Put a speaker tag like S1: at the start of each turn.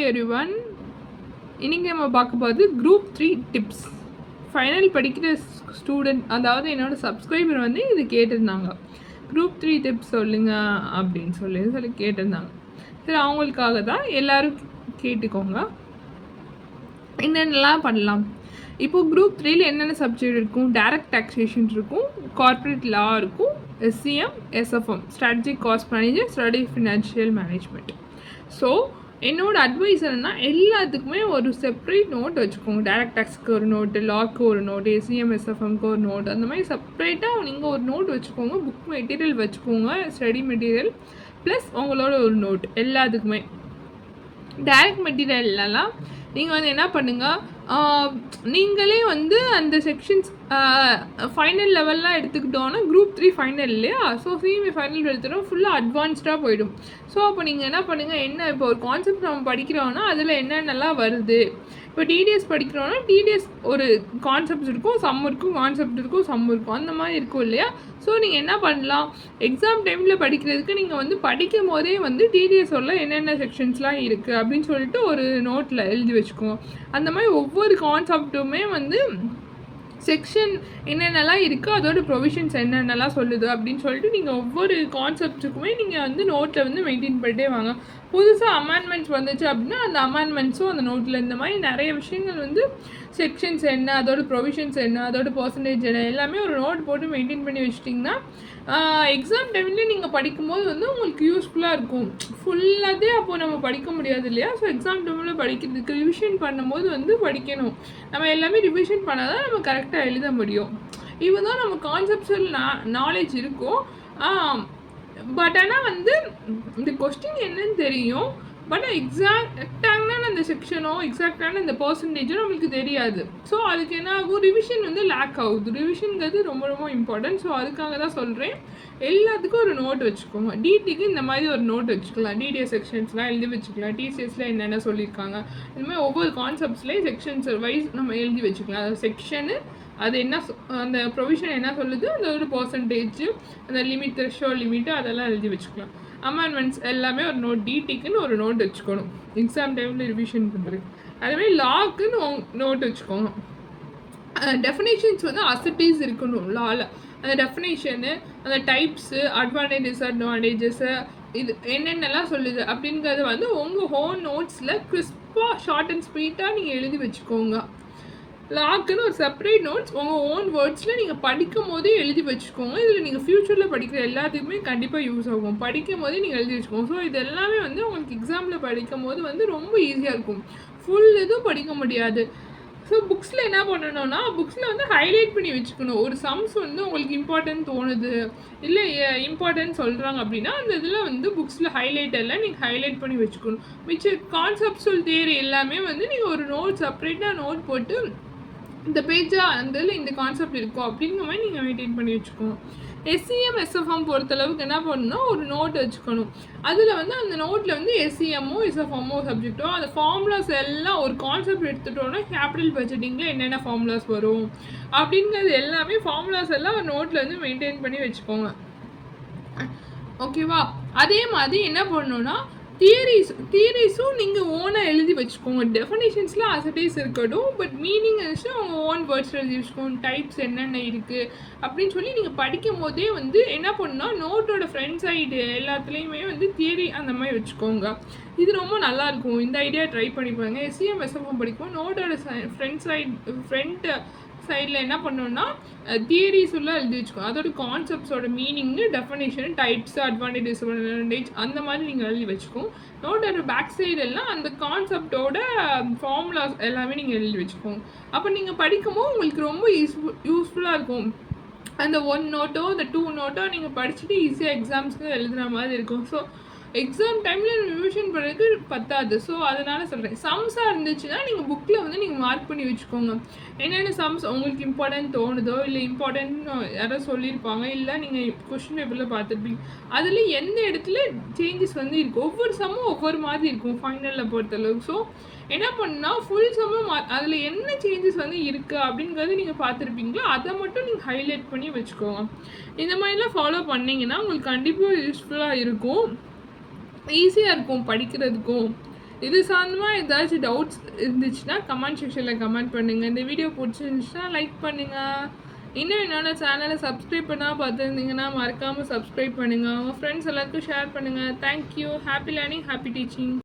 S1: Everyone. இன்னைக்கு நம்ம பார்க்க போகிறது குரூப் 3 டிப்ஸ். ஃபைனல் படிக்கிற ஸ்டூடெண்ட், அதாவது என்னோடய சப்ஸ்கிரைபர் வந்து இது கேட்டிருந்தாங்க. குரூப் 3 டிப்ஸ் சொல்லுங்க அப்படின்னு சொல்லி கேட்டிருந்தாங்க. சரி, அவங்களுக்காக தான். எல்லோரும் கேட்டுக்கோங்க. என்னென்னலாம் பண்ணலாம். இப்போது குரூப் 3ல என்னென்ன சப்ஜெக்ட் இருக்கும்? டைரக்ட் டாக்ஸேஷன் இருக்கும், கார்ப்பரேட் லா இருக்கும், SCM, SFM, strategic cost manager, strategic financial management. So என்னோட அட்வைஸ் என்னென்னா, எல்லாத்துக்குமே ஒரு செப்பரேட் நோட் வச்சுக்கோங்க. டைரக்ட் டேக்ஸ்க்கு ஒரு நோட்டு, லாக்கு ஒரு நோட்டு, எஸ்சிஎம் எஸ்எஃப்எம்க்கு ஒரு நோட், அந்த மாதிரி செப்பரேட்டாக நீங்கள் ஒரு நோட் வச்சுக்கோங்க. புக் மெட்டீரியல் வச்சுக்கோங்க, ஸ்டடி மெட்டீரியல் ப்ளஸ் உங்களோட ஒரு நோட். எல்லாத்துக்குமே டைரக்ட் மெட்டீரியல்லாம் நீங்கள் வந்து என்ன பண்ணுங்கள், நீங்களே வந்து அந்த செக்ஷன்ஸ் ஃபைனல் லெவல்லாம் எடுத்துக்கிட்டோன்னா குரூப் 3 ஃபைனல் இல்லையா? ஸோ சிஎம்ஏ ஃபைனல் எடுத்துட்டோம், ஃபுல்லாக அட்வான்ஸ்டாக போயிடும். ஸோ அப்போ நீங்கள் என்ன பண்ணுங்கள், என்ன இப்போ ஒரு கான்செப்ட் நம்ம படிக்கிறோன்னா அதில் என்னென்னலாம் வருது. இப்போ டிடிஎஸ் படிக்கிறோன்னா டிடிஎஸ் ஒரு கான்செப்ட்ஸ் இருக்கும், சம் இருக்கும், கான்செப்ட் இருக்கும், சம் இருக்கும், அந்த மாதிரி இருக்கும் இல்லையா? ஸோ நீங்கள் என்ன பண்ணலாம், எக்ஸாம் டைமில் படிக்கிறதுக்கு நீங்கள் வந்து படிக்கும் போதே வந்து டிடிஎஸோட என்னென்ன செக்ஷன்ஸ்லாம் இருக்குது அப்படின்னு சொல்லிட்டு ஒரு நோட்டில் எழுதி வச்சுக்கோங்க. அந்த மாதிரி ஒவ்வொரு கான்செப்ட்டுமே வந்து செக்ஷன் என்னென்னலாம் இருக்குது, அதோட ப்ரொவிஷன்ஸ் என்னென்னலாம் சொல்லுது அப்படின்னு சொல்லிட்டு நீங்கள் ஒவ்வொரு கான்செப்ட்டுக்குமே நீங்கள் வந்து நோட்டில் வந்து மெயின்டைன் பண்ணிட்டே வாங்க. புதுசாக அமெண்ட்மெண்ட்ஸ் வந்துச்சு அப்படின்னா அந்த அமெண்ட்மெண்ட்ஸும் அந்த நோட்டில், இந்த மாதிரி நிறைய விஷயங்கள் வந்து செக்ஷன்ஸ் என்ன, அதோட ப்ரொவிஷன்ஸ் என்ன, அதோட பர்சன்டேஜ் என்ன, எல்லாமே ஒரு நோட் போட்டு மெயின்டைன் பண்ணி வச்சிட்டிங்கன்னா எக்ஸாம் டைம்லேயே நீங்கள் படிக்கும்போது வந்து உங்களுக்கு யூஸ்ஃபுல்லாக இருக்கும். ஃபுல்லாகவே அப்போது நம்ம படிக்க முடியாது இல்லையா? ஸோ எக்ஸாம் டைமில் படிக்கிறதுக்கு ரிவிஷன் பண்ணும்போது வந்து படிக்கணும். நம்ம எல்லாமே ரிவிஷன் பண்ணால் தான் நம்ம கரெக்டாக எழுத முடியும். இவன் தான் நம்ம கான்செப்ட்ஸுவல் நாலேஜ் இருக்கும். பட் ஆனால் வந்து இந்த கொஸ்டின் என்னன்னு தெரியும், பட் எக்ஸாக்டான அந்த செக்ஷனோ எக்ஸாக்டான அந்த பர்சன்டேஜோ நம்மளுக்கு தெரியாது. ஸோ அதுக்கு என்ன ஆகும், ரிவிஷன் வந்து லேக் ஆகுது. ரிவிஷனுங்கிறது ரொம்ப ரொம்ப இம்பார்ட்டன்ட். ஸோ அதுக்காக தான் சொல்கிறேன், எல்லாத்துக்கும் ஒரு நோட் வச்சுக்கோங்க. டிடிக்கு இந்த மாதிரி ஒரு நோட் வச்சுக்கலாம், டிடிஎஸ் செக்ஷன்ஸ்லாம் எழுதி வச்சுக்கலாம், டிசிஎஸில் என்னென்ன சொல்லியிருக்காங்க, இதுமாதிரி ஒவ்வொரு கான்செப்ட்ஸ்லேயும் செக்ஷன்ஸ் வைஸ் நம்ம எழுதி வச்சுக்கலாம். அது செக்ஷனு, அது என்ன அந்த ப்ரொவிஷன் என்ன சொல்லுது, அதோட பர்சன்டேஜ், அந்த லிமிட், த்ரெஷோல்ட் லிமிட்டு, அதெல்லாம் எழுதி வச்சுக்கலாம். அமெண்ட்மெண்ட்ஸ் எல்லாமே ஒரு நோட், டிடிக்குன்னு ஒரு நோட் வச்சுக்கணும் எக்ஸாம் டைமில் ரிவிஷன் பண்ணுறது. அதுமாதிரி லாக்குன்னு நோட் வச்சுக்கோங்க. டெஃபினேஷன்ஸ் வந்து அசட்டிஸ் இருக்கணும் லாவில். அந்த டெஃபினேஷனு, அந்த டைப்ஸு, அட்வான்டேஜ் டிஸ்அட்வான்டேஜஸ்ஸு, இது என்னென்னலாம் சொல்லுது அப்படிங்கிறது வந்து உங்கள் ஹோன் நோட்ஸில் கிறிஸ்பாக ஷார்ட் அண்ட் ஸ்வீட்டாக நீங்கள் எழுதி வச்சுக்கோங்க. லாக்குன்னு ஒரு செப்பரேட் நோட்ஸ் உங்கள் ஓன் வேர்ட்ஸில் நீங்கள் படிக்கும் போதே எழுதி வச்சுக்கோங்க. இதில் நீங்கள் ஃப்யூச்சரில் படிக்கிற எல்லாத்துக்குமே கண்டிப்பாக யூஸ் ஆகும். படிக்கும் போதே நீங்கள் எழுதி வச்சுக்கோங்க. ஸோ இது எல்லாமே வந்து உங்களுக்கு எக்ஸாமில் படிக்கும் போது வந்து ரொம்ப ஈஸியாக இருக்கும். ஃபுல் இதுவும் படிக்க முடியாது. ஸோ புக்ஸில் என்ன பண்ணணும்னா, புக்ஸில் வந்து ஹைலைட் பண்ணி வச்சுக்கணும். ஒரு சம்ஸ் வந்து உங்களுக்கு இம்பார்ட்டன்ட் தோணுது, இல்லை இம்பார்ட்டன்ட் சொல்கிறாங்க அப்படின்னா அந்த இதில் வந்து புக்ஸில் ஹைலைட் எல்லாம் நீங்கள் ஹைலைட் பண்ணி வச்சுக்கணும். மிச்ச கான்செப்ட்ஸுவல் தியரி எல்லாமே வந்து நீங்கள் ஒரு நோட் செப்பரேட்டாக நோட் போட்டு இந்த பேஜாக அந்த இந்த கான்செப்ட் இருக்கும் அப்படிங்கிற மாதிரி நீங்கள் மெயின்டைன் பண்ணி வச்சுக்கணும். எஸ்சிஎம் எஸ்எஃப்எம் பொறுத்தளவுக்கு என்ன பண்ணணும்னா ஒரு நோட் வச்சுக்கணும். அதில் வந்து அந்த நோட்டில் வந்து எஸ்சிஎம்மோ எஸ்எஃப்எம்மோ சப்ஜெக்டோ அந்த ஃபார்முலாஸ் எல்லாம் ஒரு கான்செப்ட் எடுத்துட்டோன்னா கேபிட்டல் பட்ஜெட்டிங்கில் என்னென்ன ஃபார்முலாஸ் வரும் அப்படிங்கிறது எல்லாமே ஃபார்முலாஸ் எல்லாம் ஒரு நோட்டில் வந்து மெயின்டைன் பண்ணி வச்சுக்கோங்க. ஓகேவா? அதே மாதிரி என்ன பண்ணணுன்னா தியரிஸும் நீங்கள் ஓனாக எழுதி வச்சுக்கோங்க. டெஃபினேஷன்ஸ்லாம் அசட்டேஸ் இருக்கட்டும், பட் மீனிங் வச்சு அவங்க ஓன் வேர்ட்ஸில் எழுதி வச்சுக்கோங்க. டைப்ஸ் என்னென்ன இருக்குது அப்படின்னு சொல்லி நீங்கள் படிக்கும் போதே வந்து என்ன பண்ணணும்னா நோட்டோட ஃப்ரண்ட் சைடு எல்லாத்துலேயுமே வந்து தியரி அந்த மாதிரி வச்சுக்கோங்க. இது ரொம்ப நல்லாயிருக்கும். இந்த ஐடியா ட்ரை பண்ணி பாருங்க. எஸ்சிஎம் எஸ்எஃப்எம் படிக்கும் நோட்டோட ஃப்ரண்ட் சைடில் என்ன பண்ணணும்னா தியரிஸ் உள்ள எழுதி வச்சுக்கோங்க. அதோட கான்செப்ட்ஸோட meaning, definition, types, advantage disadvantage அந்த மாதிரி நீங்கள் எழுதி வச்சுக்கோங்க. நோட்டோட பேக் சைடெல்லாம் அந்த கான்செப்டோட ஃபார்முலாஸ் எல்லாமே நீங்கள் எழுதி வச்சுக்கோங்க. அப்போ நீங்கள் படிக்கும்போது உங்களுக்கு ரொம்ப யூஸ்ஃபுல்லாக இருக்கும். அந்த 1 நோட்டோ இந்த 2 நோட்டோ நீங்கள் படிச்சுட்டு ஈஸியாக எக்ஸாம்ஸ்க்கு எழுதுகிற மாதிரி இருக்கும். ஸோ எக்ஸாம் டைமில் ரிவிஷன் பண்ணுறதுக்கு பத்தாது. ஸோ அதனால் சொல்கிறேன், சம்ஸாக இருந்துச்சுன்னா நீங்கள் புக்கில் வந்து நீங்கள் மார்க் பண்ணி வச்சுக்கோங்க. என்னென்ன சம்ஸ் உங்களுக்கு இம்பார்ட்டன்ட் தோணுதோ, இல்லை இம்பார்ட்டன்ட் யாரோ சொல்லியிருப்பாங்க, இல்லை நீங்கள் கொஸ்டின் பேப்பரில் பார்த்துருப்பீங்க, அதில் எந்த இடத்துல சேஞ்சஸ் வந்து இருக்கும். ஒவ்வொரு சம்மும் ஒவ்வொரு மாதிரி இருக்கும் ஃபைனலில் பொறுத்தளவுக்கு. ஸோ என்ன பண்ணால் ஃபுல் சம்மும் அதில் என்ன சேஞ்சஸ் வந்து இருக்குது அப்படிங்கிறது நீங்கள் பார்த்துருப்பீங்களோ அதை மட்டும் நீங்கள் ஹைலைட் பண்ணி வச்சுக்கோங்க. இந்த மாதிரிலாம் ஃபாலோ பண்ணிங்கன்னா உங்களுக்கு கண்டிப்பாக யூஸ்ஃபுல்லாக இருக்கும், ஈஸியாக இருக்கும் படிக்கிறதுக்கும். இது சார்ந்தமா ஏதாச்சும் டவுட்ஸ் இருந்துச்சுன்னா கமெண்ட் செக்ஷனில் கமெண்ட் பண்ணுங்கள். இந்த வீடியோ பிடிச்சிருந்துச்சுன்னா லைக் பண்ணுங்கள். இன்னும் என்னோட சேனலை சப்ஸ்கிரைப் பண்ணால் பார்த்துருந்தீங்கன்னா மறக்காமல் சப்ஸ்கிரைப் பண்ணுங்கள். உங்கள் ஃப்ரெண்ட்ஸ் எல்லாருக்கும் ஷேர் பண்ணுங்கள். Thank you. Happy learning, happy teaching.